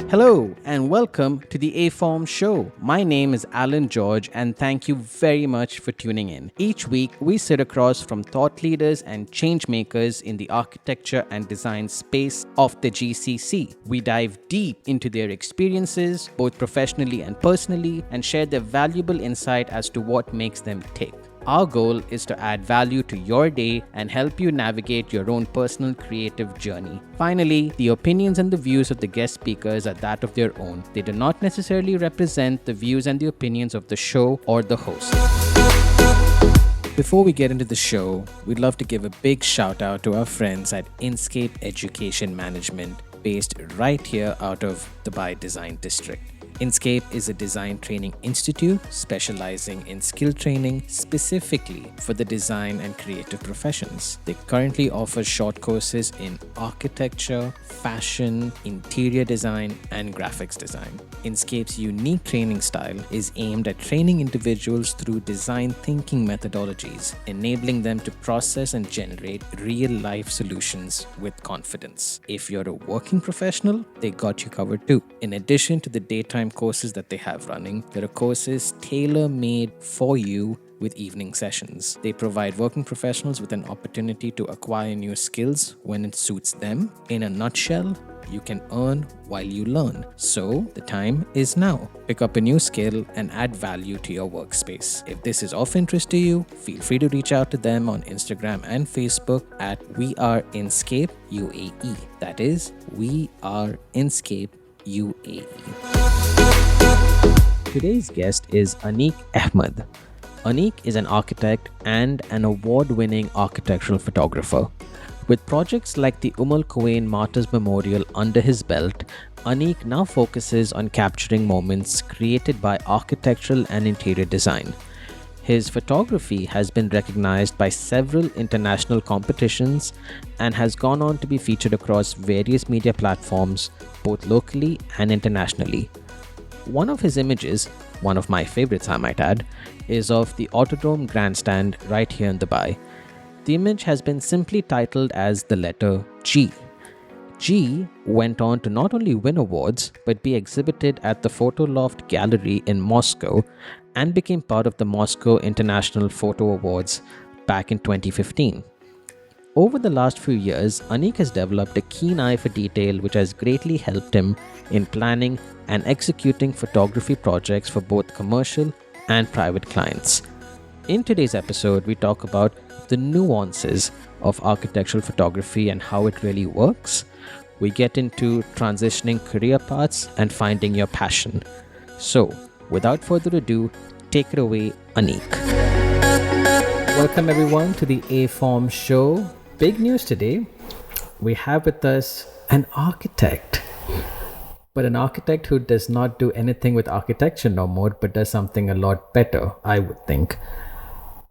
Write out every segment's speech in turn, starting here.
Hello and welcome to the A-Form Show. My name is Alan George and thank you very much for tuning in. Each week, we sit across from thought leaders and change makers in the architecture and design space of the GCC. We dive deep into their experiences, both professionally and personally, and share their valuable insight as to what makes them tick. Our goal is to add value to your day and help you navigate your own personal creative journey. Finally, the opinions and the views of the guest speakers are that of their own. They do not necessarily represent the views and the opinions of the show or the host. Before we get into the show, we'd love to give a big shout out to our friends at Inscape Education Management, based right here out of Dubai Design District. Inscape is a design training institute specializing in skill training specifically for the design and creative professions. They currently offer short courses in architecture, fashion, interior design, and graphics design. Inscape's unique training style is aimed at training individuals through design thinking methodologies, enabling them to process and generate real-life solutions with confidence. If you're a working professional, they got you covered too. In addition to the daytime courses that they have running, there are courses tailor-made for you with evening sessions. They provide working professionals with an opportunity to acquire new skills when it suits them. In a nutshell, you can earn while you learn. So the time is now. Pick up a new skill and add value to your workspace. If this is of interest to you, feel free to reach out to them on Instagram and Facebook at We Are Inscape UAE. That is, We Are Inscape UAE. Today's guest is Anique Ahmed. Anique is an architect and an award-winning architectural photographer. With projects like the Al Quwain Martyrs Memorial under his belt, Anique now focuses on capturing moments created by architectural and interior design. His photography has been recognized by several international competitions and has gone on to be featured across various media platforms, both locally and internationally. One of his images, one of my favorites I might add, is of the Autodrome grandstand right here in Dubai. The image has been simply titled as the letter G. G went on to not only win awards, but be exhibited at the FotoLoft Gallery in Moscow and became part of the Moscow International Foto Awards back in 2015. Over the last few years, Anique has developed a keen eye for detail which has greatly helped him in planning and executing photography projects for both commercial and private clients. In today's episode, we talk about the nuances of architectural photography and how it really works. We get into transitioning career paths and finding your passion. So, without further ado, take it away, Anique. Welcome everyone to the A-Form Show. Big news today. We have with us an architect. But an architect who does not do anything with architecture no more, but does something a lot better, I would think.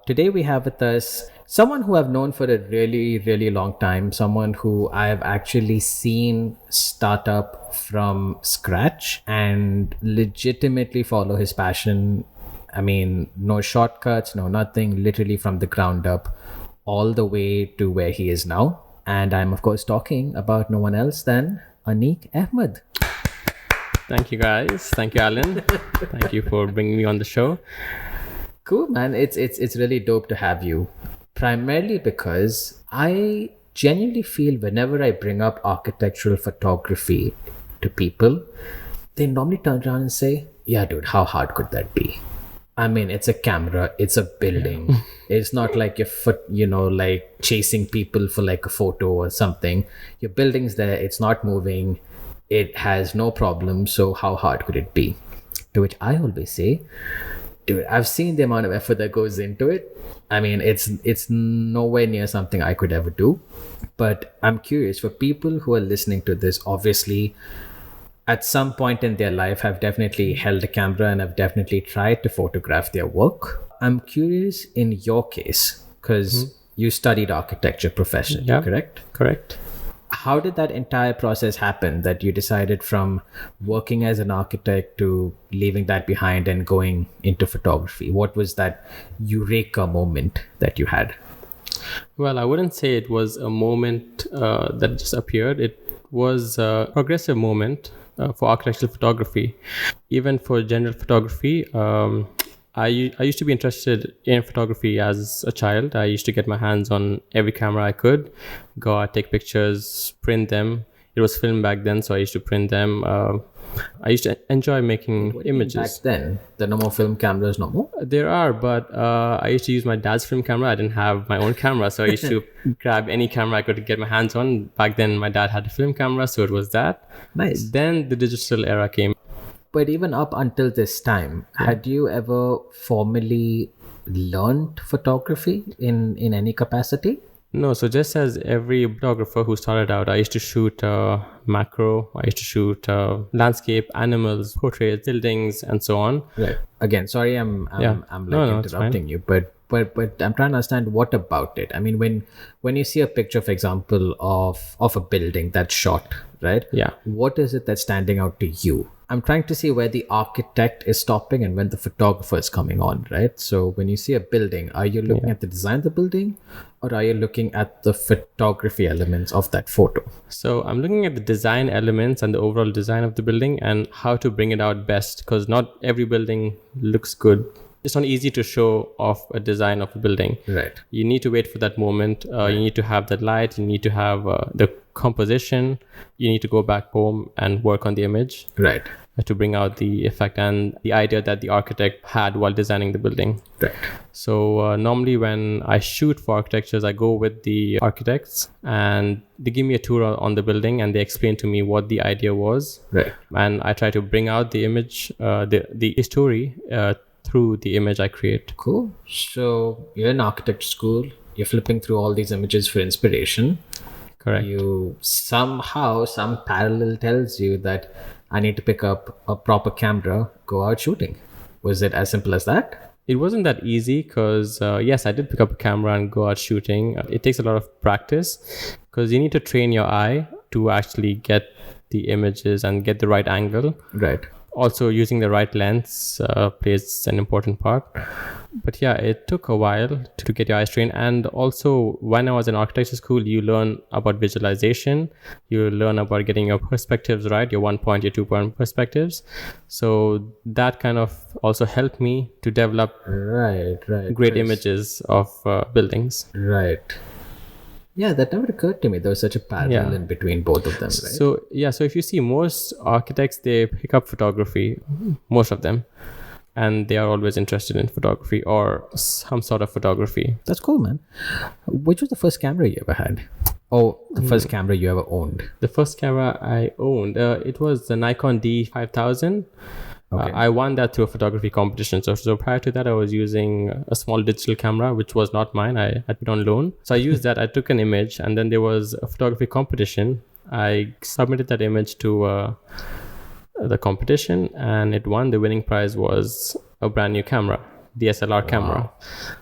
Today we have with us someone who I've known for a really, really long time, someone who I have actually seen start up from scratch and legitimately follow his passion. I mean, no shortcuts, no nothing, literally from the ground up, all the way to where he is now. And I'm of course talking about no one else than Anique Ahmed. Thank you guys. Thank you, Alan. Thank you for bringing me on the show. Cool, man. It's really dope to have you. Primarily because I genuinely feel whenever I bring up architectural photography to people, they normally turn around and say, yeah, dude, how hard could that be? I mean, it's a camera, it's a building. It's not like like chasing people for like a photo or something. Your building's there, it's not moving, it has no problem, so how hard could it be? To which I always say, dude, I've seen the amount of effort that goes into it. I mean, it's nowhere near something I could ever do. But I'm curious, for people who are listening to this, obviously, at some point in their life have definitely held a camera and have definitely tried to photograph their work. I'm curious in your case, because you studied architecture professionally, correct? Correct. How did that entire process happen that you decided from working as an architect to leaving that behind and going into photography? What was that eureka moment that you had? Well, I wouldn't say it was a moment that just appeared. It was a progressive moment for architectural photography. Even for general photography, I used to be interested in photography as a child. I used to get my hands on every camera I could, go out, take pictures, print them. It was film back then, so I used to print them. I used to enjoy making What do you mean images. back then? There are no more film cameras no more? There are, but I used to use my dad's film camera. I didn't have my own camera, so I used to grab any camera I could get my hands on. Back then, my dad had a film camera, so it was that. Nice. Then the digital era came. But even up until this time, had you ever formally learned photography in any capacity? No, so just as every photographer who started out, I used to shoot macro, I used to shoot landscape, animals, portraits, buildings, and so on. Right. Again, sorry, I'm No, it's interrupting you, but I'm trying to understand what about it. I mean, when you see a picture, for example, of a building that's shot, right? Yeah. What is it that's standing out to you? I'm trying to see where the architect is stopping and when the photographer is coming on, right? So when you see a building, are you looking at the design of the building, or are you looking at the photography elements of that photo? So I'm looking at the design elements and the overall design of the building and how to bring it out best, because not every building looks good. It's not easy to show off a design of a building. Right. You need to wait for that moment. You need to have that light. You need to have the composition. You need to go back home and work on the image. Right. To bring out the effect and the idea that the architect had while designing the building. Right. So normally when I shoot for architectures, I go with the architects and they give me a tour on the building and they explain to me what the idea was. Right. And I try to bring out the image, the story through the image I create. Cool. So you're in architecture school. You're flipping through all these images for inspiration. Correct. Some parallel tells you that I need to pick up a proper camera, go out shooting. Was it as simple as that? It wasn't that easy because, yes, I did pick up a camera and go out shooting. It takes a lot of practice because you need to train your eye to actually get the images and get the right angle. Right. Also, using the right lens plays an important part. But yeah, it took a while to get your eyes trained. And also, when I was in architecture school, you learn about visualization. You learn about getting your perspectives right, your 1 point, your 2 point perspectives. So that kind of also helped me to develop great images of buildings. Right. Yeah, that never occurred to me. There was such a parallel in between both of them, right? So if you see most architects, they pick up photography, most of them, and they are always interested in photography or some sort of photography. That's cool, man. Which was the first camera you ever had? Oh, the first camera you ever owned? The first camera I owned, it was the Nikon D5000. Okay. I won that through a photography competition. So prior to that, I was using a small digital camera, which was not mine. I had it on loan. So I used that. I took an image, and then there was a photography competition. I submitted that image to the competition, and it won. The winning prize was a brand new camera, DSLR camera.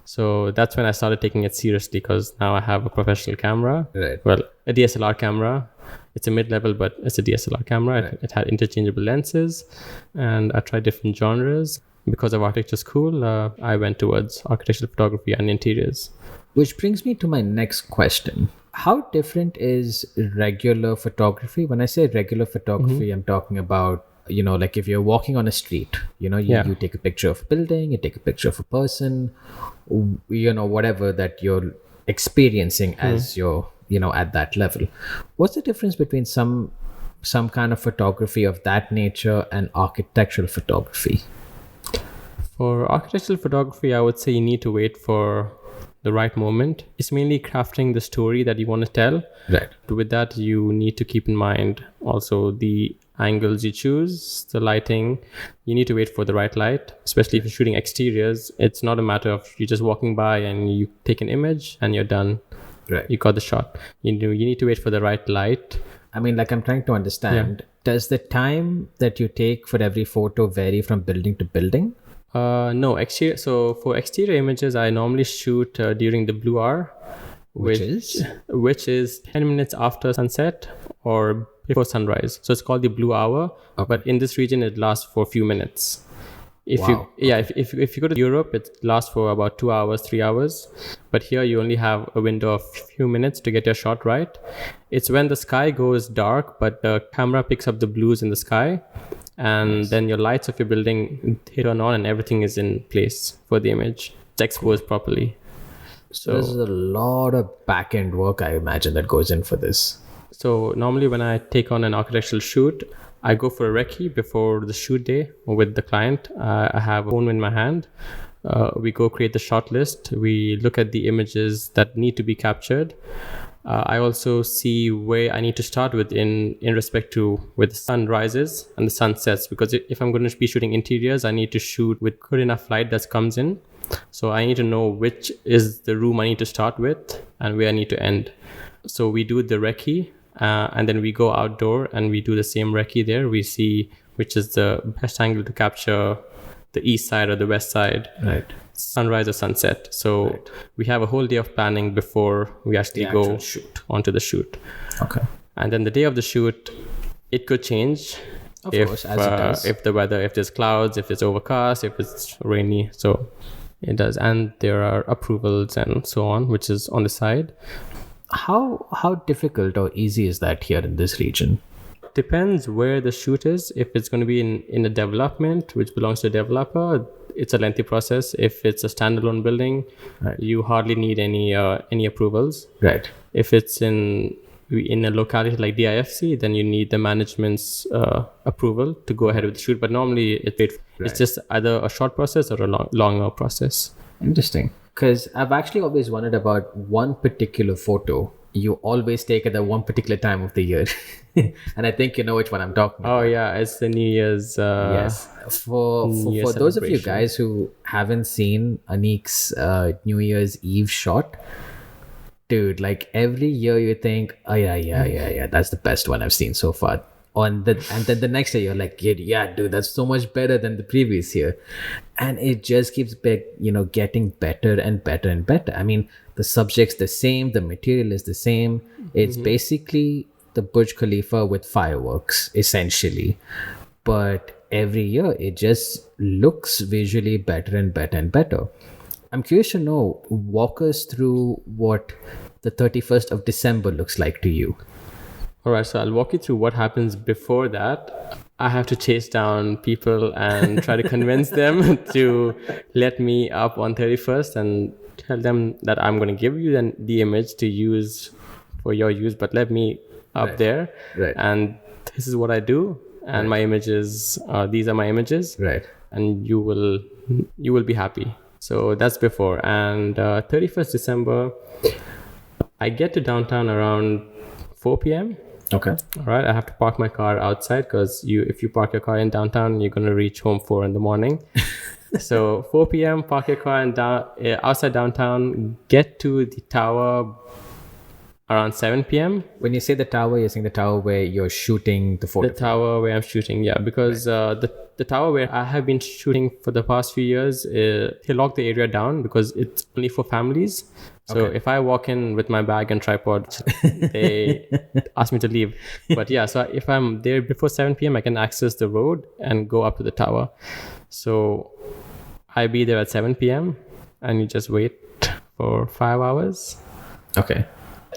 So that's when I started taking it seriously, because now I have a professional camera. Right. Well, a DSLR camera. It's a mid-level, but it's a DSLR camera. Right. It had interchangeable lenses, and I tried different genres. Because of architecture school, I went towards architectural photography and interiors. Which brings me to my next question. How different is regular photography? When I say regular photography, I'm talking about, like if you're walking on a street, you take a picture of a building, you take a picture of a person, whatever that you're experiencing as you're at that level. What's the difference between some kind of photography of that nature and architectural photography? For architectural photography, I would say you need to wait for the right moment. It's mainly crafting the story that you want to tell. Right. With that, you need to keep in mind also the angles you choose, the lighting. You need to wait for the right light, especially if you're shooting exteriors. It's not a matter of you just walking by and you take an image and you're done. Right. You got the shot. You need to wait for the right light. I mean, I'm trying to understand, does the time that you take for every photo vary from building to building? No, exterior. So for exterior images, I normally shoot during the blue hour, which is 10 minutes after sunset or before sunrise. So it's called the blue hour, but in this region, it lasts for a few minutes. If Wow. if you go to Europe, it lasts for about 2 hours, 3 hours, but here you only have a window of few minutes to get your shot right. It's when the sky goes dark, but the camera picks up the blues in the sky, and then your lights of your building turn on, and everything is in place for the image. It's exposed properly. So there's a lot of back end work, I imagine, that goes in for this. So normally when I take on an architectural shoot, I go for a recce before the shoot day with the client. I have a phone in my hand. We go create the shot list. We look at the images that need to be captured. I also see where I need to start with in respect to where the sun rises and the sun sets, because if I'm going to be shooting interiors, I need to shoot with good enough light that comes in. So I need to know which is the room I need to start with and where I need to end. So we do the recce. And then we go outdoor and we do the same recce there. We see which is the best angle to capture the east side or the west side, right, sunrise or sunset. So we have a whole day of planning before we actually go onto the shoot. Okay. And then the day of the shoot, it could change. Of course, as it does. If the weather, if there's clouds, if it's overcast, if it's rainy. So it does. And there are approvals and so on, which is on the side. How difficult or easy is that here in this region? Depends where the shoot is. If it's going to be in a development which belongs to a developer, it's a lengthy process. If it's a standalone building, you hardly need any approvals. Right. If it's in a locality like DIFC, then you need the management's approval to go ahead with the shoot. But normally it's just either a short process or a longer process. Interesting. Because I've actually always wondered about one particular photo you always take at the one particular time of the year. And I think you know which one I'm talking about. Oh, yeah. It's the New Year's. Yes. For those of you guys who haven't seen Anique's New Year's Eve shot, dude, like every year you think, oh, yeah, that's the best one I've seen so far. And then the next year you're like, yeah, dude, that's so much better than the previous year. And it just keeps getting better and better and better. I mean, the subject's the same, the material is the same. It's basically the Burj Khalifa with fireworks, essentially. But every year it just looks visually better and better and better. I'm curious to know, walk us through what the 31st of December looks like to you. All right, so I'll walk you through what happens before that. I have to chase down people and try to convince them to let me up on 31st and tell them that I'm going to give you the image to use for your use, but let me up there. Right. And this is what I do. And my images, these are my images. Right. And you will be happy. So that's before. And 31st December, I get to downtown around 4 p.m. Okay. All right. I have to park my car outside because if you park your car in downtown, you're going to reach home 4 a.m. So 4 p.m. park your car outside downtown, get to the tower around 7 p.m. When you say the tower, you're saying the tower where you're shooting the photo? The tower where I'm shooting, yeah. Because the tower where I have been shooting for the past few years, they lock the area down because it's only for families. So if I walk in with my bag and tripod, they ask me to leave. But yeah, so if I'm there before 7 p.m., I can access the road and go up to the tower. So I be there at 7 p.m. and you just wait for 5 hours. Okay.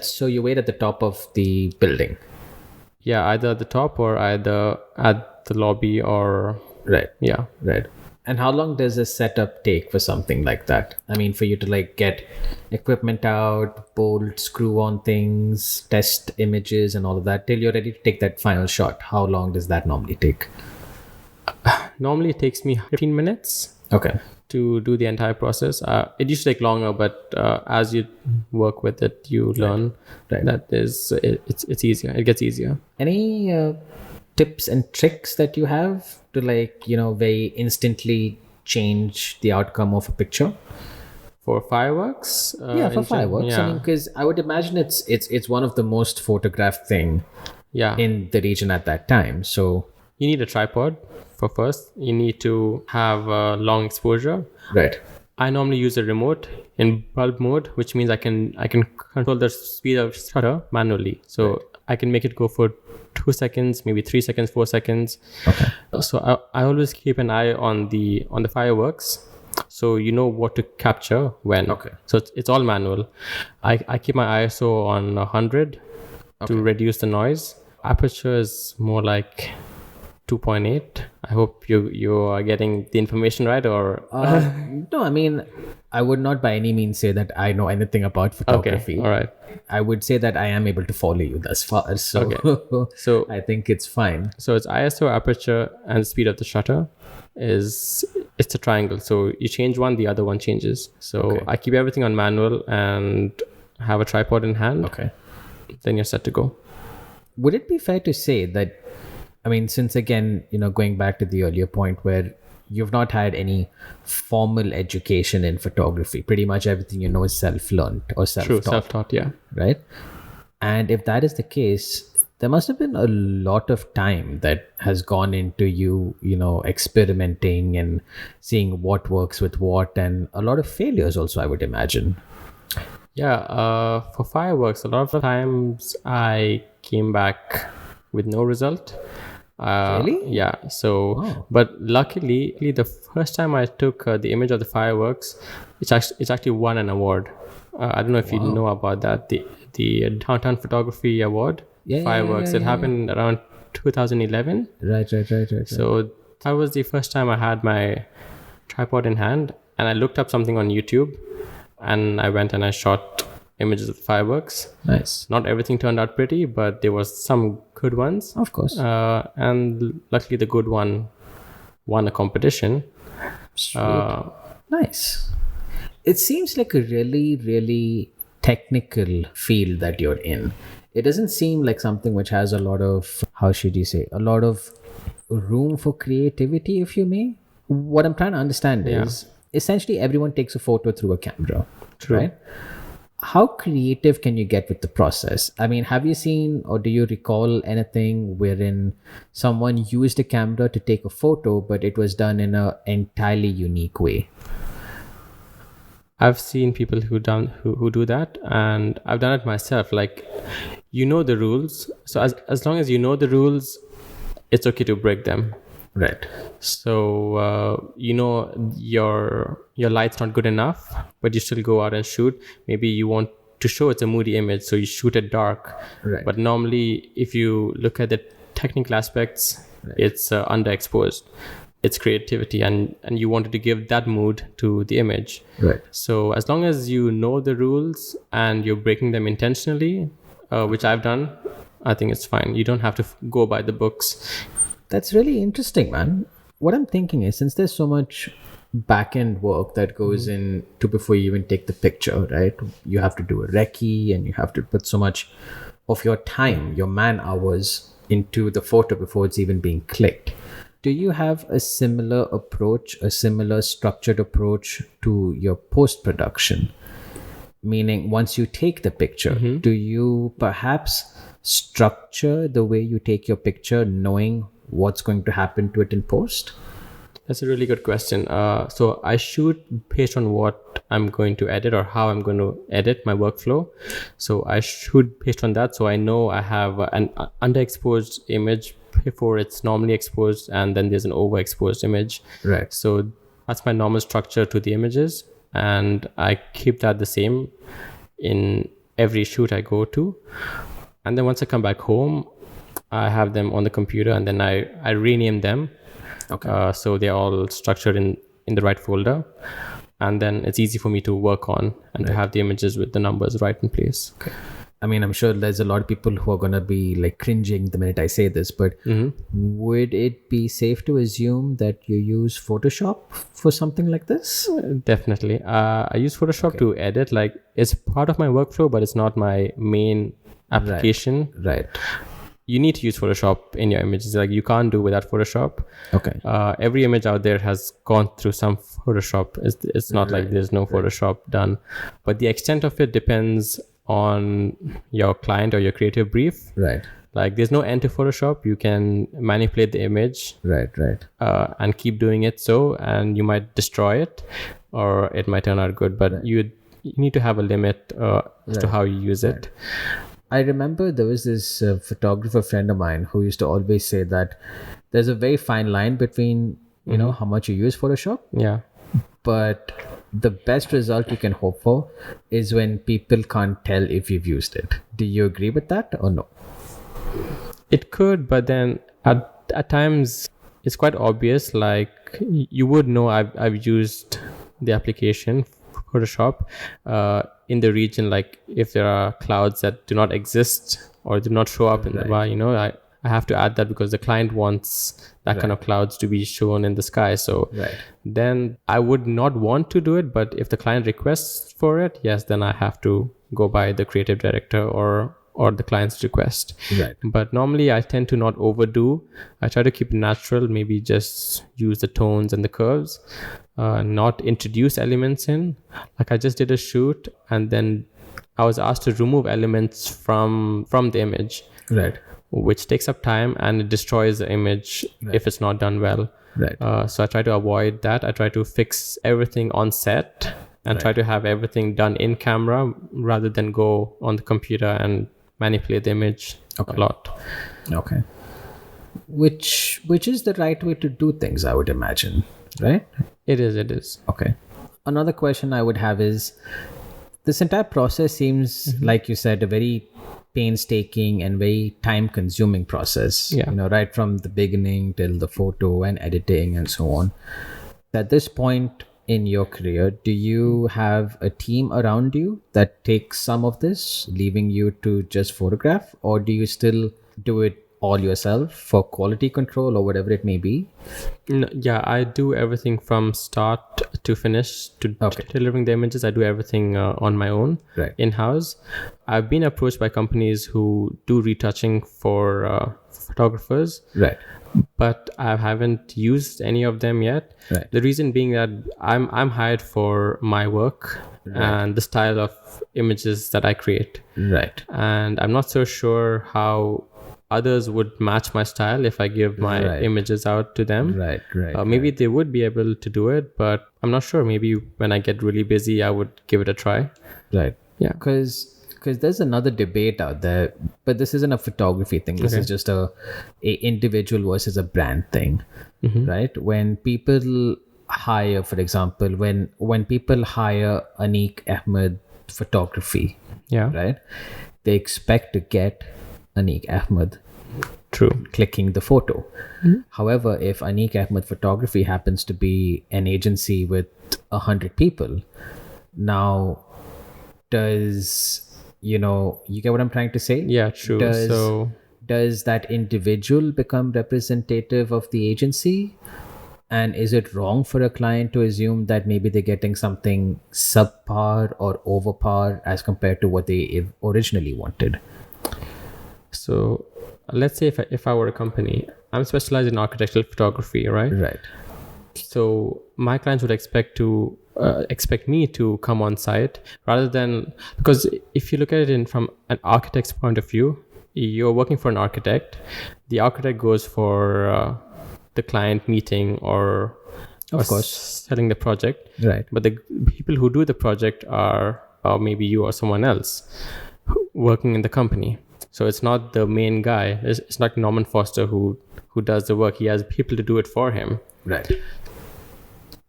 So you wait at the top of the building? Yeah, either at the top or either at the lobby or... Right. Yeah. Right. And how long does a setup take for something like that? I mean, for you to get equipment out, bolt, screw on things, test images and all of that till you're ready to take that final shot. How long does that normally take? Normally it takes me 15 minutes. Okay. To do the entire process. It used to take longer, but as you work with it, you learn that it's easier. It gets easier. Any tips and tricks that you have to very instantly change the outcome of a picture? For fireworks? For fireworks. Yeah. I mean, because I would imagine it's one of the most photographed thing in the region at that time. So you need a tripod. For first, you need to have a long exposure. Right. I normally use a remote in bulb mode, which means I can control the speed of shutter manually. So I can make it go for 2 seconds, maybe 3 seconds, 4 seconds. Okay. So I always keep an eye on the fireworks, so you know what to capture when. Okay. So it's all manual. I keep my ISO on 100 to reduce the noise. Aperture is more like 2.8. I hope you are getting the information right, or No, I mean, I would not by any means say that I know anything about photography. Okay, all right. I would say that I am able to follow you thus far. So, So I think it's fine. So it's ISO, aperture, and speed of the shutter. It's a triangle. So you change one, the other one changes. So I keep everything on manual and have a tripod in hand. Okay. Then you're set to go. Would it be fair to say that, I mean, since again, going back to the earlier point where you've not had any formal education in photography, pretty much everything you know is self-learned or self-taught. True, self-taught, yeah. Right? And if that is the case, there must have been a lot of time that has gone into you, experimenting and seeing what works with what, and a lot of failures also, I would imagine. Yeah, for fireworks, a lot of times I came back with no result. Really? Yeah. So, but luckily, the first time I took the image of the fireworks, it's actually won an award. I don't know if you know about that. The Downtown Photography Award. Fireworks. It happened around 2011. Right. So that was the first time I had my tripod in hand, and I looked up something on YouTube, and I went and I shot images of fireworks. Nice. Not everything turned out pretty, but there was some good ones. Of course. And luckily the good one won a competition. Sweet. Nice. It seems like a really, really technical field that you're in. It doesn't seem like something which has a lot of, how should you say, a lot of room for creativity, if you may. What I'm trying to understand is essentially everyone takes a photo through a camera. True. Right? How creative can you get with the process? I mean, have you seen or do you recall anything wherein someone used a camera to take a photo, but it was done in an entirely unique way? I've seen people who do that, and I've done it myself. Like, the rules. So as long as you know the rules, it's okay to break them. Right. So your light's not good enough, but you still go out and shoot. Maybe you want to show it's a moody image, so you shoot it dark. Right. But normally, if you look at the technical aspects, it's underexposed. It's creativity, and you wanted to give that mood to the image. Right. So as long as you know the rules and you're breaking them intentionally, which I've done, I think it's fine. You don't have to go by the books. That's really interesting, man. What I'm thinking is, since there's so much back-end work that goes in to before you even take the picture, right? You have to do a recce and you have to put so much of your time, your man hours into the photo before it's even being clicked. Do you have a similar approach, a similar structured approach to your post-production? Meaning, once you take the picture, do you perhaps structure the way you take your picture knowing what's going to happen to it in post? That's a really good question. So I shoot based on what I'm going to edit or how I'm going to edit my workflow. So I shoot based on that. So I know I have an underexposed image before it's normally exposed, and then there's an overexposed image. Right. So that's my normal structure to the images, and I keep that the same in every shoot I go to. And then once I come back home, I have them on the computer, and then I rename them. Okay. So they're all structured in the right folder, and then it's easy for me to work on and to have the images with the numbers right in place. Okay. I mean, I'm sure there's a lot of people who are going to be like cringing the minute I say this, but would it be safe to assume that you use Photoshop for something like this? Definitely. I use Photoshop to edit. Like, it's part of my workflow, but it's not my main application. Right. You need to use Photoshop in your images. Like, you can't do without Photoshop. Okay. Every image out there has gone through some Photoshop. It's not like there's no Photoshop done, but the extent of it depends on your client or your creative brief. Right. Like, there's no end to Photoshop. You can manipulate the image. Right. And keep doing it so, and you might destroy it, or it might turn out good. But you need to have a limit as to how you use it. I remember there was this photographer friend of mine who used to always say that there's a very fine line between, you know, how much you use Photoshop, Yeah. but the best result you can hope for is when people can't tell if you've used it. Do you agree with that or no? It could, but then at times it's quite obvious. Like you would know I've used the application Photoshop in the region. Like if there are clouds that do not exist or do not show up in the bar, you know, I have to add that because the client wants that kind of clouds to be shown in the sky. So then I would not want to do it, but if the client requests for it, yes, then I have to go by the creative director or the client's request. But normally I tend to not overdo. I try to keep it natural, maybe just use the tones and the curves, not introduce elements in. Like I just did a shoot and then I was asked to remove elements from the image, which takes up time and it destroys the image if it's not done well. So I try to avoid that. I try to fix everything on set and try to have everything done in camera rather than go on the computer and manipulate the image a lot. Which is the right way to do things, I would imagine, right? It is. Okay. Another question I would have is, this entire process seems, like you said, a very painstaking and very time consuming process, you know, right from the beginning till the photo and editing and so on. At this point in your career, do you have a team around you that takes some of this, leaving you to just photograph, or do you still do it all yourself for quality control or whatever it may be? No, yeah, I do everything from start to finish to delivering the images. I do everything on my own, in-house. I've been approached by companies who do retouching for photographers, but I haven't used any of them yet. The reason being that I'm hired for my work and the style of images that I create, and I'm not so sure how others would match my style if I give my images out to them. Maybe they would be able to do it, but I'm not sure. Maybe when I get really busy, I would give it a try. Yeah. Because there's another debate out there, but this isn't a photography thing. This is just a individual versus a brand thing, right? When people hire, for example, when people hire Anique Ahmed photography, right? They expect to get Anique Ahmed clicking the photo. However, if Anique Ahmed photography happens to be an agency with 100 people, now does, you know, you get what I'm trying to say? Yeah, true. Does that individual become representative of the agency? And is it wrong for a client to assume that maybe they're getting something subpar or over par as compared to what they originally wanted? So let's say if I were a company, I'm specialized in architectural photography, right? So my clients would expect me to come on site rather than, because if you look at it from an architect's point of view, you're working for an architect. The architect goes for the client meeting or of course selling the project, but the people who do the project are maybe you or someone else working in the company. So it's not the main guy. It's not Norman Foster who does the work. He has people to do it for him.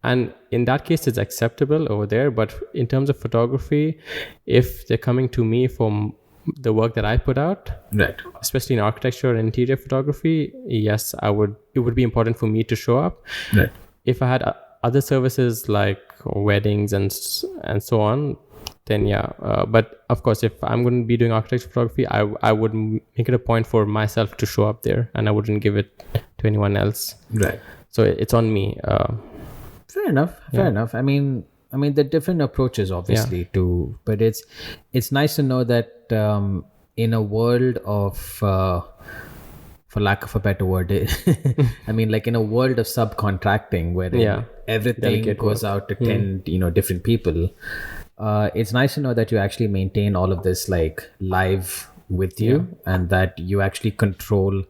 And in that case, it's acceptable over there. But in terms of photography, if they're coming to me for the work that I put out, especially in architecture and interior photography, yes, it would be important for me to show up. If I had other services like weddings and so on, then but of course, if I'm going to be doing architecture photography, I would make it a point for myself to show up there, and I wouldn't give it to anyone else. So it's on me. Fair enough. I mean, there are different approaches, obviously, but it's nice to know that in a world of, for lack of a better word, I mean, like in a world of subcontracting where everything goes out to 10, different people. It's nice to know that you actually maintain all of this like live with you and that you actually control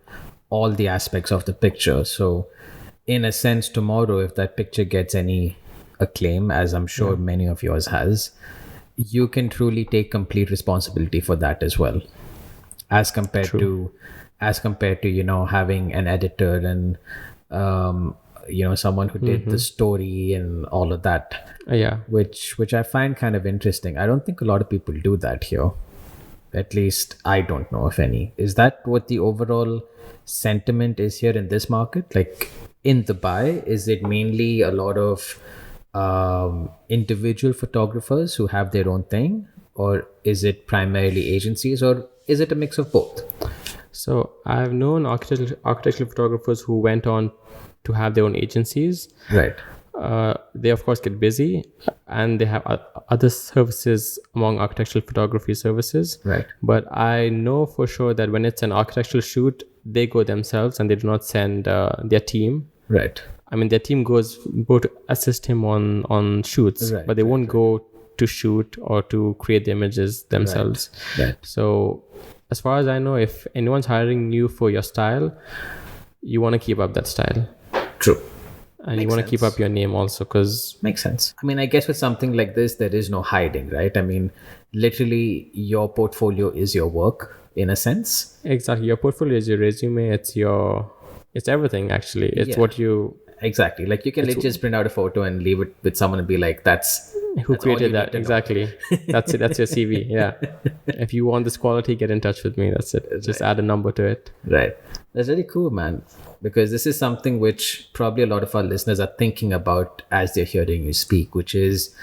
all the aspects of the picture. So in a sense, tomorrow, if that picture gets any acclaim, as I'm sure many of yours has, you can truly take complete responsibility for that as well. as compared to having an editor and someone who did the story and all of that. Yeah. Which I find kind of interesting. I don't think a lot of people do that here. At least I don't know of any. Is that what the overall sentiment is here in this market? Like in Dubai, is it mainly a lot of individual photographers who have their own thing, or is it primarily agencies, or is it a mix of both? So I've known architectural photographers who went on to have their own agencies. Right. They of course get busy, and they have other services among architectural photography services. Right. But I know for sure that when it's an architectural shoot, they go themselves and they do not send their team. Right. I mean, their team go to assist him on shoots, but they won't go to shoot or to create the images themselves. Right. So as far as I know, if anyone's hiring you for your style, you want to keep up that style. True. And you want to keep up your name also, because... Makes sense. I mean, I guess with something like this, there is no hiding, right? I mean, literally, your portfolio is your work, in a sense. Exactly. Your portfolio is your resume. It's everything, actually. It's what you... Exactly. Like, you can just print out a photo and leave it with someone and be like, that's created that. Exactly. That's it. That's your CV. Yeah. If you want this quality, get in touch with me. That's it. Just add a number to it. Right. That's really cool, man. Because this is something which probably a lot of our listeners are thinking about as they're hearing you speak, which is,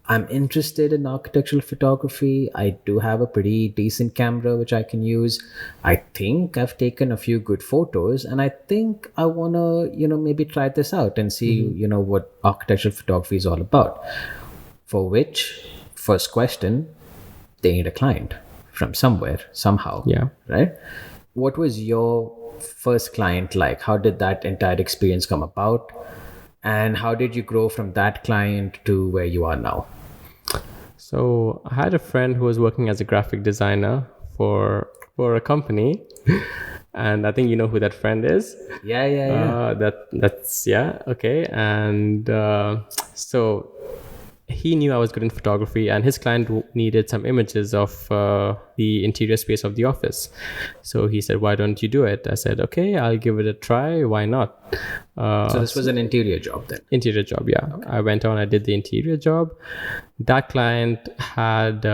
I'm interested in architectural photography. I do have a pretty decent camera which I can use. I think I've taken a few good photos, and I think I want to, maybe try this out and see, what architectural photography is all about. For which, first question, they need a client from somewhere, somehow. Yeah. Right? What was your first client like? How did that entire experience come about? And how did you grow from that client to where you are now? So I had a friend who was working as a graphic designer for a company. And I think you know who that friend is. Yeah. That's okay. And so he knew I was good in photography, and his client needed some images of the interior space of the office. So he said, why don't you do it? I said, okay, I'll give it a try. Why not? So this was an interior job then? Interior job, yeah. Okay. I went on, I did the interior job. That client had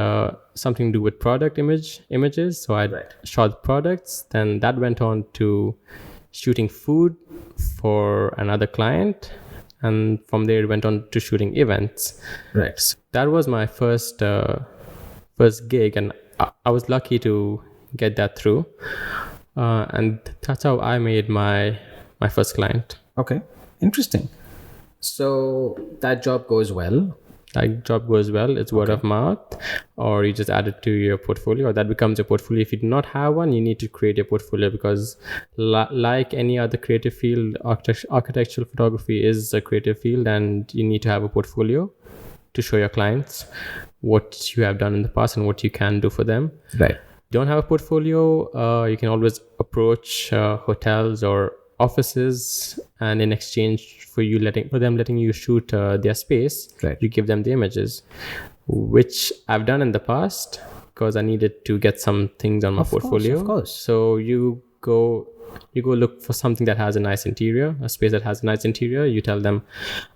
something to do with product images. So I shot products. Then that went on to shooting food for another client. And from there, it went on to shooting events. Right. So that was my first gig, and I was lucky to get that through. And that's how I made my first client. Okay, interesting. So that job goes well. It's word of mouth, or you just add it to your portfolio, or that becomes your portfolio. If you do not have one, you need to create your portfolio, because like any other creative field, architectural photography is a creative field, and you need to have a portfolio to show your clients what you have done in the past and what you can do for them. Right. Don't have a portfolio, you can always approach hotels or offices, and in exchange for them letting you shoot their space, you give them the images, which I've done in the past because I needed to get some things on my portfolio. Of course. So you go look for something that has a nice interior, a space that has a nice interior. You tell them,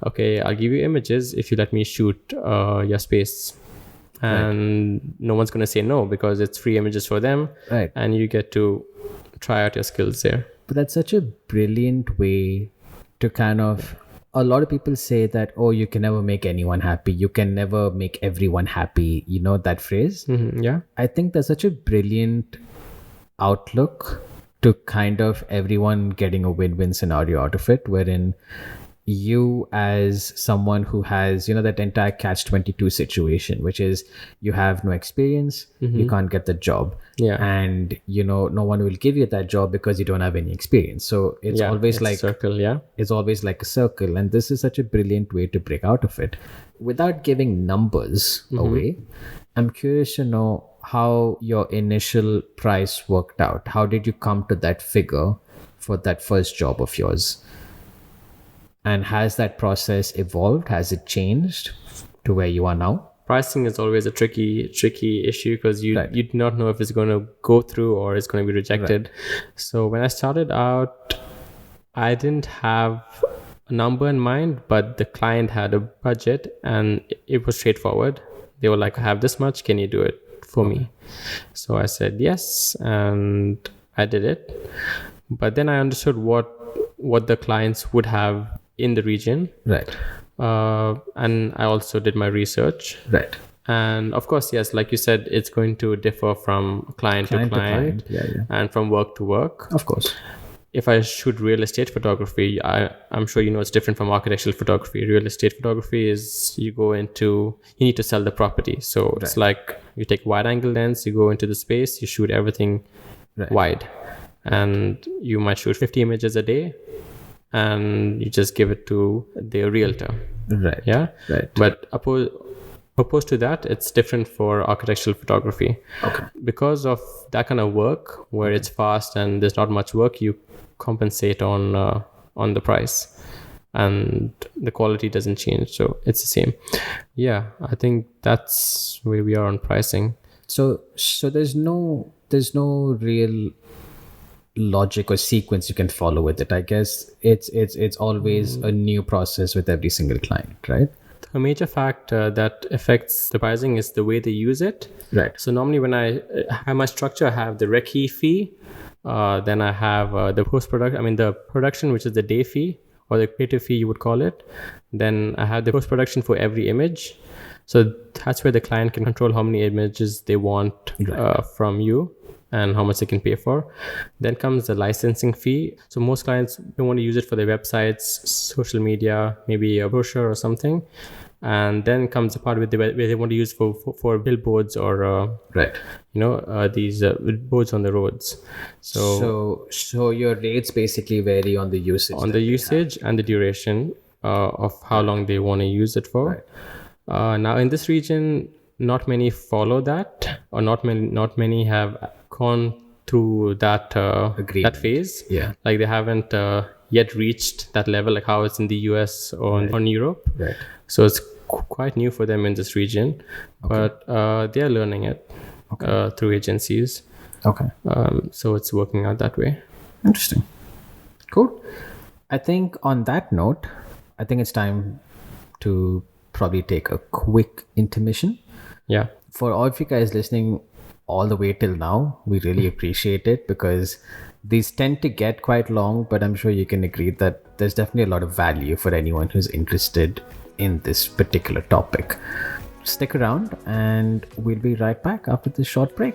okay, I'll give you images if you let me shoot your space. And no one's going to say no, because it's free images for them. Right. And you get to try out your skills there. But that's such a brilliant way to kind of... A lot of people say that, oh, you can never make anyone happy. You can never make everyone happy. You know that phrase? Mm-hmm, yeah. I think that's such a brilliant outlook to kind of everyone getting a win-win scenario out of it, wherein you as someone who has, that entire catch-22 situation, which is you have no experience, you can't get the job. Yeah. And, no one will give you that job because you don't have any experience. So it's always like a circle, it's always like a circle. And this is such a brilliant way to break out of it. Without giving numbers away, I'm curious to know how your initial price worked out. How did you come to that figure for that first job of yours? And has that process evolved? Has it changed to where you are now? pricing is always a tricky issue because you do not know if it's going to go through or it's going to be rejected. So when I started out, I didn't have a number in mind, but the client had a budget and it was straightforward. They were like, I have this much, can you do it for me? So I said yes, and I did it. But then I understood what the clients would have in the region. And I also did my research. And of course, yes, like you said, it's going to differ from client to client. And from work to work. Of course. If I shoot real estate photography, I'm sure it's different from architectural photography. Real estate photography is you need to sell the property. So it's like you take wide angle lens, you go into the space, you shoot everything wide. And you might shoot 50 images a day and you just give it to the realtor. But opposed to that, it's different for architectural photography. Because of that kind of work where it's fast and there's not much work, you compensate on the price and the quality doesn't change, so it's the same. I think that's where we are on pricing. So there's no real logic or sequence you can follow with it. I guess it's always a new process with every single client, right? A major factor that affects the pricing is the way they use it. So normally when I have my structure, I have the recce fee, then I have the the production, which is the day fee or the creative fee you would call it. Then I have the post-production for every image. So that's where the client can control how many images they want from you and how much they can pay for. Then comes the licensing fee. So most clients don't want to use it for their websites, social media, maybe a brochure or something. And then comes the part where they want to use for billboards or these boards on the roads. So your rates basically vary on the usage. On the usage and the duration of how long they want to use it for. Now in this region, not many follow that, or not many have gone through that phase. Like they haven't yet reached that level, like how it's in the US or in Europe. So it's quite new for them in this region, but they are learning it through agencies. So it's working out that way. Interesting. Cool. I think on that note, I think it's time to probably take a quick intermission. For all of you guys listening all the way till now, we really appreciate it, because these tend to get quite long, but I'm sure you can agree that there's definitely a lot of value for anyone who's interested in this particular topic. Stick around and we'll be right back after this short break.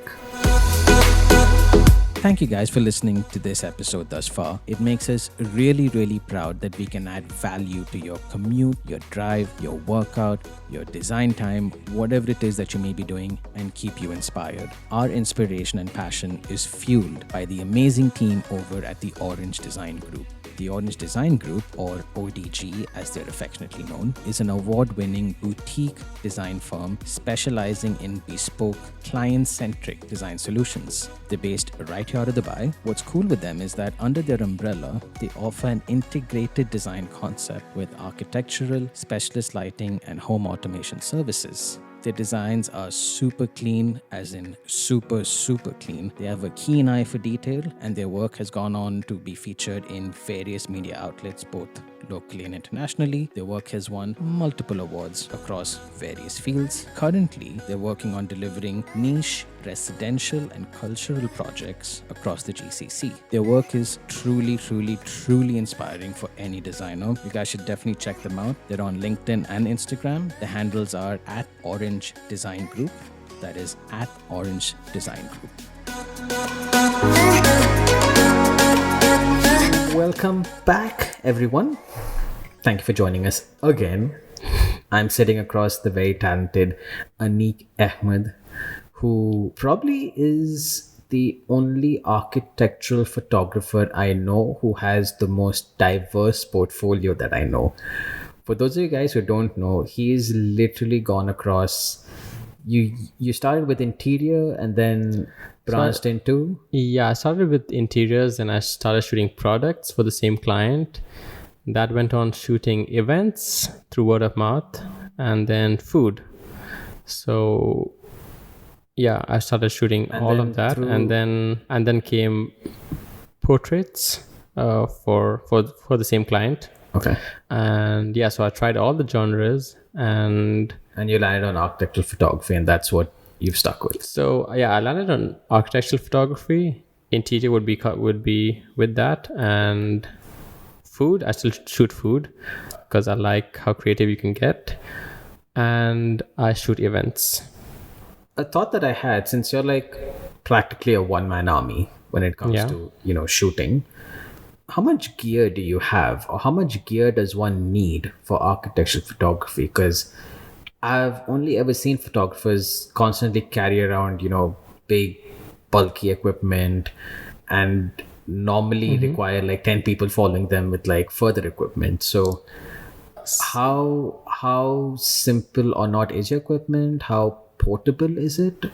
Thank you guys for listening to this episode thus far. It makes us really, really proud that we can add value to your commute, your drive, your workout, your design time, whatever it is that you may be doing, and keep you inspired. Our inspiration and passion is fueled by the amazing team over at the Orange Design Group. The Orange Design Group, or ODG as they're affectionately known, is an award-winning boutique design firm specializing in bespoke, client-centric design solutions. They're based right here out of Dubai. What's cool with them is that under their umbrella, they offer an integrated design concept with architectural, specialist lighting, and home automation services. Their designs are super clean, as in super, super clean. They have a keen eye for detail, and their work has gone on to be featured in various media outlets, both locally and internationally. Their work has won multiple awards across various fields. Currently, they're working on delivering niche, residential, and cultural projects across the GCC. Their work is truly, truly, truly inspiring for any designer. You guys should definitely check them out. They're on LinkedIn and Instagram. The handles are @Orange Design Group. That is @Orange Design Group. Welcome back, everyone. Thank you for joining us again. I'm sitting across the very talented Anique Ahmed, who probably is the only architectural photographer I know who has the most diverse portfolio that I know. For those of you guys who don't know, he's literally gone across. You started with interior and then branched into? Yeah, I started with interiors and I started shooting products for the same client. That went on shooting events through word of mouth, and then food. So yeah, I started shooting And all then of that, through- and then came portraits for the same client. Okay. And yeah, so I tried all the genres, and And you landed on architectural photography, and that's what you've stuck with. so yeah, I landed on architectural photography. Interior would be with that, and food. I still shoot food because I like how creative you can get, and I shoot events. A thought that I had, since you're like practically a one-man army when it comes Yeah. to, shooting, how much gear do you have, or how much gear does one need for architectural photography? Because I've only ever seen photographers constantly carry around, big, bulky equipment, and normally require like 10 people following them with like further equipment. So how simple or not is your equipment? How portable is it?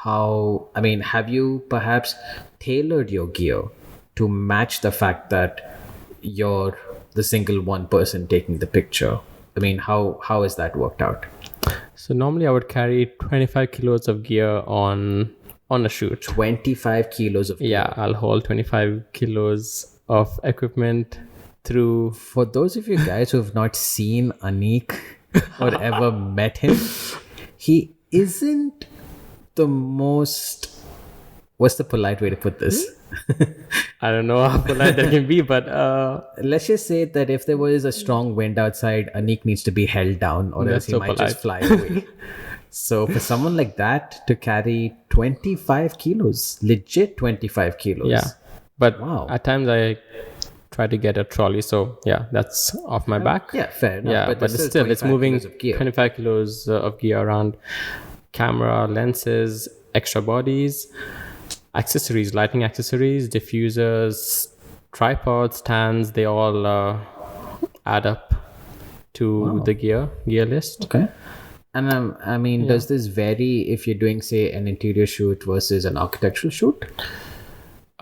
Have you perhaps tailored your gear to match the fact that you're the single one person taking the picture? How is that worked out? So normally I would carry 25 kilos of gear on a shoot. 25 kilos of gear. Yeah, I'll hold 25 kilos of equipment through. For those of you guys who have not seen Anique or ever met him, he isn't the most, what's the polite way to put this? I don't know how polite that can be, but Let's just say that if there was a strong wind outside, Anique needs to be held down, or else That's he so might polite. just fly away. So for someone like that to carry 25 kilos, legit 25 kilos. yeah. But Wow. at times I try to get a trolley, so yeah, that's off my back. Yeah, fair enough. Yeah, but there's still, it's 25 moving kilos of gear. 25 kilos of gear around. Camera, lenses, extra bodies, accessories, lighting accessories, diffusers, tripods, stands, they all add up to the gear list. Okay. And does this vary if you're doing, say, an interior shoot versus an architectural shoot?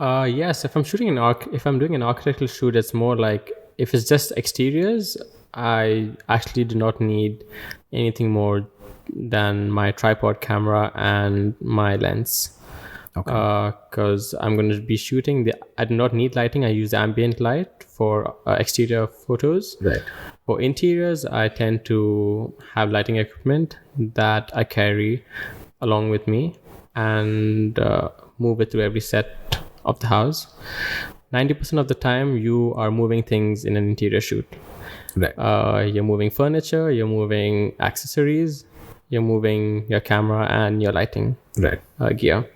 Yes, if I'm doing an architectural shoot, it's more like if it's just exteriors, I actually do not need anything more than my tripod camera and my lens. Because I'm going to be shooting, I do not need lighting. I use ambient light for exterior photos. Right. For interiors, I tend to have lighting equipment that I carry along with me and move it through every set of the house. 90% of the time, you are moving things in an interior shoot. Right. You're moving furniture, you're moving accessories, you're moving your camera and your lighting Right. gear.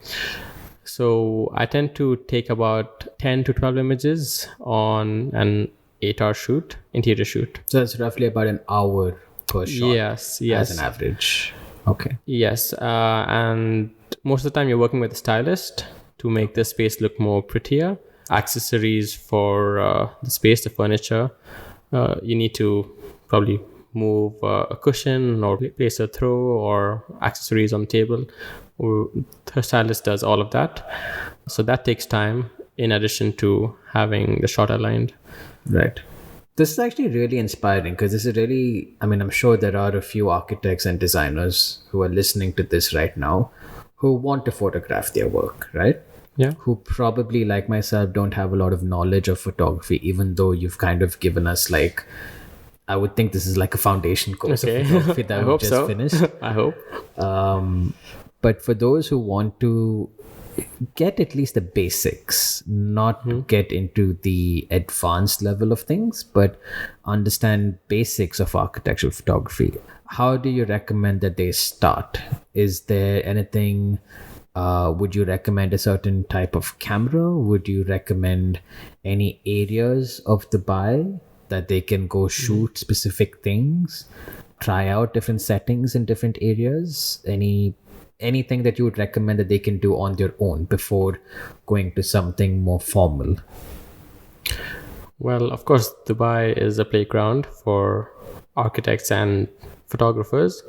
So I tend to take about 10 to 12 images on an 8-hour shoot, interior shoot. So it's roughly about an hour per shot. Yes. As an average. Okay. Yes. And most of the time you're working with a stylist to make the space look more prettier. Accessories for the space, the furniture. You need to probably move a cushion or place a throw or accessories on the table. The stylist does all of that. So that takes time in addition to having the shot aligned. Right. This is actually really inspiring because this is really, I'm sure there are a few architects and designers who are listening to this right now who want to photograph their work, right? Yeah. Who probably, like myself, don't have a lot of knowledge of photography, even though you've kind of given us like, I would think this is like a foundation course of photography that I we hope just so. finished. I hope. But for those who want to get at least the basics, not to get into the advanced level of things, but understand basics of architectural photography, how do you recommend that they start? Is there anything, would you recommend a certain type of camera? Would you recommend any areas of Dubai that they can go shoot specific things, try out different settings in different areas? Anything that you would recommend that they can do on their own before going to something more formal? Well, of course, Dubai is a playground for architects and photographers.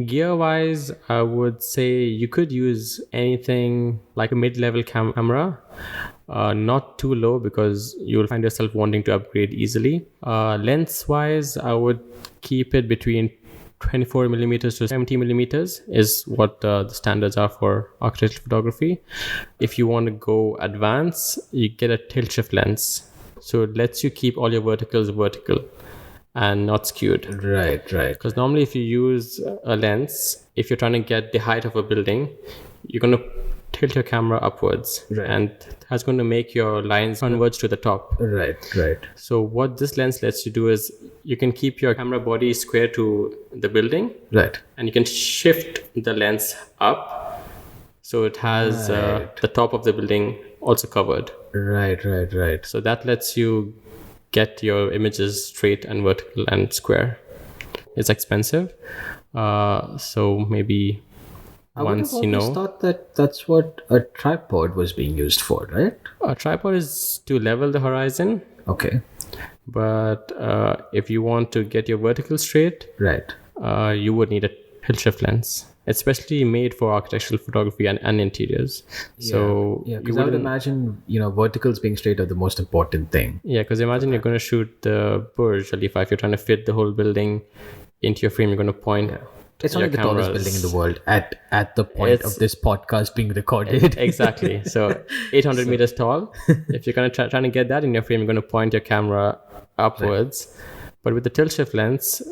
Gear-wise, I would say you could use anything like a mid-level camera, not too low because you'll find yourself wanting to upgrade easily. Lens-wise, I would keep it between 24 millimeters to 70 millimeters is what the standards are for architectural photography. If you want to go advanced, you get a tilt shift lens. So it lets you keep all your verticals vertical and not skewed. Right. Because normally if you use a lens, if you're trying to get the height of a building, you're going to tilt your camera upwards, and that's going to make your lines converge to the top. Right. So what this lens lets you do is you can keep your camera body square to the building, Right. and you can shift the lens up so it has the top of the building also covered. Right. So that lets you get your images straight and vertical and square. It's expensive, so maybe once I would have always thought that that's what a tripod was being used for, right? A tripod is to level the horizon, Okay. but if you want to get your vertical straight, Right. you would need a tilt shift lens, especially made for architectural photography and interiors. So yeah, you because I would wouldn't, imagine, verticals being straight are the most important thing. yeah, because imagine you're going to shoot the Burj Khalifa. If you're trying to fit the whole building into your frame, you're going to point. It's only your the tallest cameras. building in the world at the point of this podcast being recorded. Exactly. So 800 meters tall. If you're going to trying to get that in your frame, you're going to point your camera upwards. Right. But with the tilt shift lens,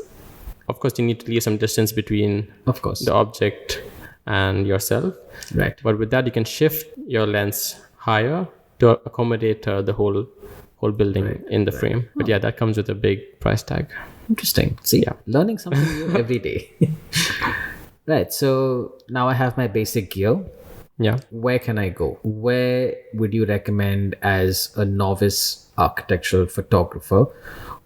of course, you need to leave some distance between the object and yourself. Right. But with that, you can shift your lens higher to accommodate the whole building in the frame. But yeah, that comes with a big price tag. Interesting. See, learning something new every day. Right. So now I have my basic gear. Yeah. Where can I go? Where would you recommend as a novice architectural photographer?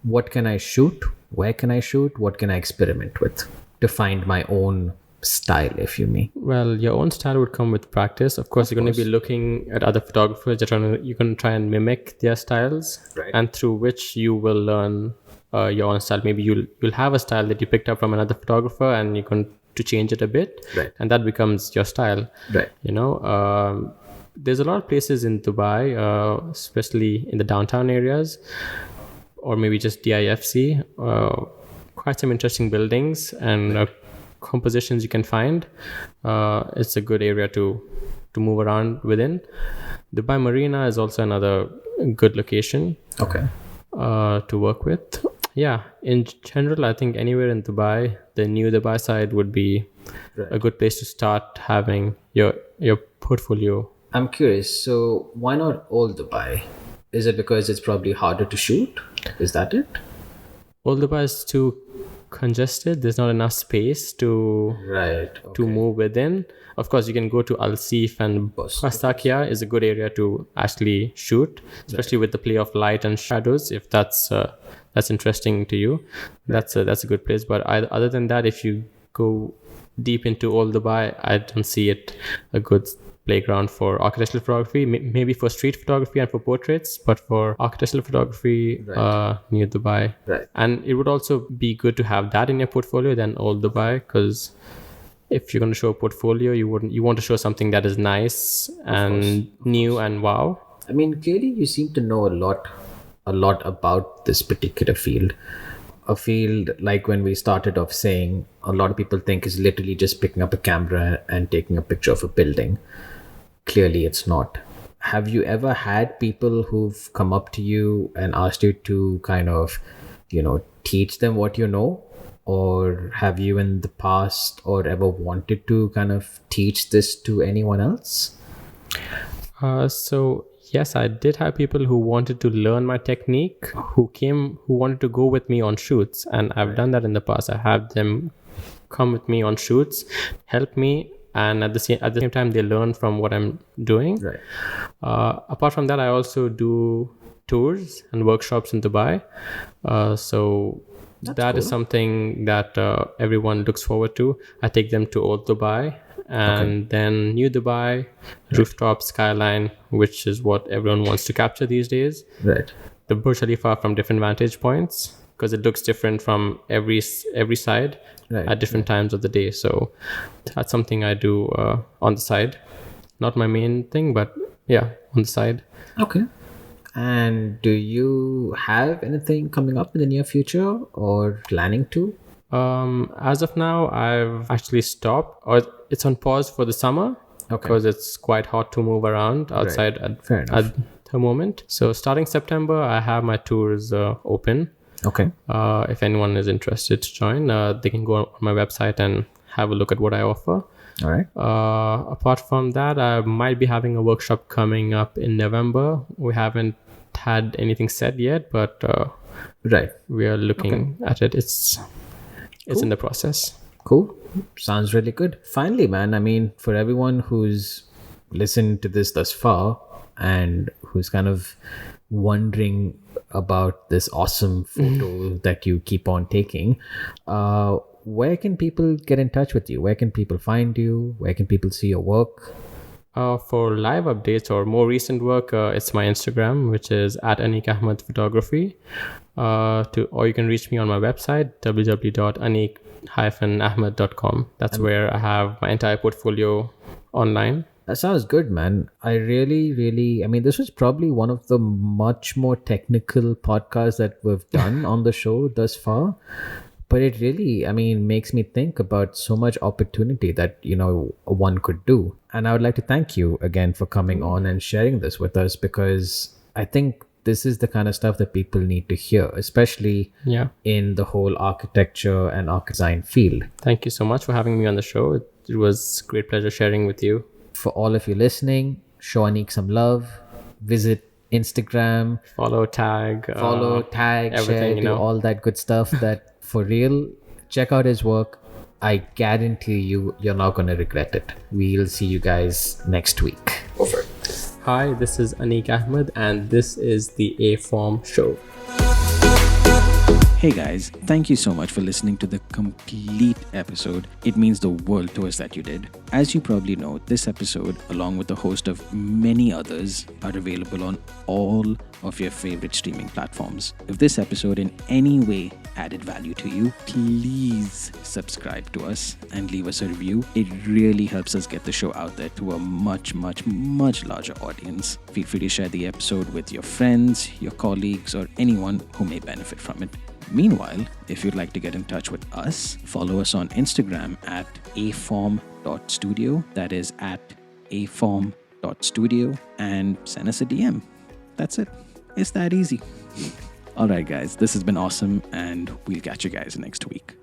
What can I shoot? Where can I shoot? What can I experiment with to find my own style, if you may? Well, your own style would come with practice. Of course, you're going to be looking at other photographers. You're going to try and mimic their styles, and through which you will learn your own style. Maybe you'll have a style that you picked up from another photographer, and you're going to change it a bit, and that becomes your style. Right. There's a lot of places in Dubai, especially in the downtown areas, or maybe just DIFC. Quite some interesting buildings and compositions you can find. It's a good area to move around within. Dubai Marina is also another good location. Okay. To work with. Yeah, in general, I think anywhere in Dubai, the new Dubai side would be a good place to start having your portfolio. I'm curious. So why not old Dubai? Is it because it's probably harder to shoot? Is that it? Old Dubai is too congested. There's not enough space to move within. Of course, you can go to Al Seef and Pastakia is a good area to actually shoot, especially with the play of light and shadows. If that's interesting to you, that's a good place. But other than that, if you go deep into Old Dubai, I don't see it a good playground for architectural photography. Maybe for street photography and for portraits, but for architectural photography, near Dubai. Right. And it would also be good to have that in your portfolio than Old Dubai, because if you're going to show a portfolio, you want to show something that is nice and new and wow. I mean, clearly you seem to know a lot about this particular field. A field, like when we started off saying, a lot of people think is literally just picking up a camera and taking a picture of a building. Clearly it's not. Have you ever had people who've come up to you and asked you to kind of, teach them what you know? Or have you in the past or ever wanted to kind of teach this to anyone else? So yes, I did have people who wanted to learn my technique, who wanted to go with me on shoots, and I've done that in the past. I have them come with me on shoots, help me, and at the same time they learn from what I'm doing. Right. Apart from that, I also do tours and workshops in Dubai. So that is something that everyone looks forward to. I take them to Old Dubai and then New Dubai, rooftop skyline, which is what everyone wants to capture these days. Right. The Burj Khalifa from different vantage points, because it looks different from every side at different times of the day. So that's something I do on the side. Not my main thing, but yeah, on the side. Okay. And do you have anything coming up in the near future or planning to? As of now, I've actually stopped, or it's on pause for the summer. Okay. Because it's quite hot to move around outside Fair enough. at the moment. So starting September, I have my tours open. Okay. If anyone is interested to join, they can go on my website and have a look at what I offer. All right. Apart from that, I might be having a workshop coming up in November. We haven't had anything set yet, but Right. we are looking at it. It's in the process. Cool. Sounds really good. Finally, man, I mean, for everyone who's listened to this thus far and who's kind of wondering about this awesome photo that you keep on taking, where can people get in touch with you? Where can people find you? Where can people see your work? For live updates or more recent work, it's my Instagram, which is at Anique Ahmed Photography. Or you can reach me on my website, www.anique-ahmed.com. That's where I have my entire portfolio online. That sounds good, man. I really, I mean, this was probably one of the much more technical podcasts that we've done on the show thus far. But it really, I mean, makes me think about so much opportunity that, one could do. And I would like to thank you again for coming on and sharing this with us, because I think this is the kind of stuff that people need to hear, especially in the whole architecture and design field. Thank you so much for having me on the show. It was a great pleasure sharing with you. For all of you listening, show Anique some love. Visit Instagram. Follow, tag, everything, share, do all that good stuff that for real, check out his work. I guarantee you're not going to regret it. We'll see you guys next week. Over. Hi, this is Anique Ahmed, and this is the A-Form Show. Hey guys, thank you so much for listening to the complete episode. It means the world to us that you did. As you probably know, this episode, along with a host of many others, are available on all of your favorite streaming platforms. If this episode in any way added value to you, please subscribe to us and leave us a review. It really helps us get the show out there to a much larger audience. Feel free to share the episode with your friends, your colleagues, or anyone who may benefit from it. Meanwhile, if you'd like to get in touch with us, follow us on Instagram at aform.studio. That is at aform.studio, and send us a DM. That's it. It's that easy. All right, guys, this has been awesome, and we'll catch you guys next week.